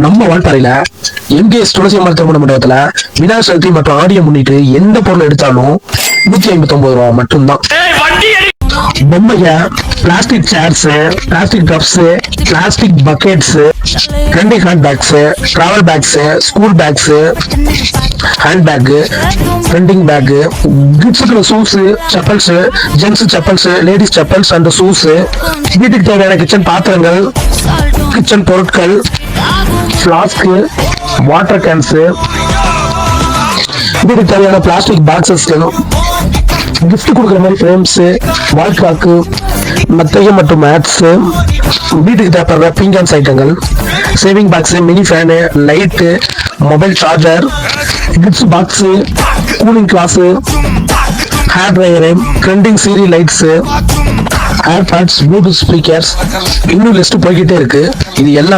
நம்ம வால்பாறையில எம்கேஎஸ் துளசி அம்மாள் திருமண மண்டபத்துல விநாயகர் சதுர்த்தி மற்றும் ஆடியை முன்னிட்டு எந்த பொருள் எடுத்தாலும் 159 ரூபா மட்டும்தான். பொம்மைய, plastic chairs, plastic cups, plastic buckets, trending hand bags, travel bags, school bags, hand bag, trending bag, கிட்ஸுக்கு shoes, chappals, gents chappals, ladies chappals and shoes, வீட்டுக்கு தேவையான கிச்சன் பாத்திரங்கள், கிச்சன் பொருட்கள், ஃபிளாஸ்க், வாட்டர் கேன்ஸ், வீட்டுக்கு தேவையான பிளாஸ்டிக் பாக்ஸஸ், கிஃப்ட் கொடுக்குற மாதிரி ஃப்ரேம்ஸ், வால் கிளாக்கு, மெத்தைகள் மற்றும் மேட்ஸ், வீட்டுக்கு தேவைப்படுற பிங்கன்ஸ் ஐட்டங்கள், saving box, mini fan, light, mobile charger, gifts box, cooling glass, hair dryer, trending series lights, airpods, bluetooth speakers, இன்னும் லிஸ்ட் போய்கிட்டே இருக்கு. இது எல்லாம்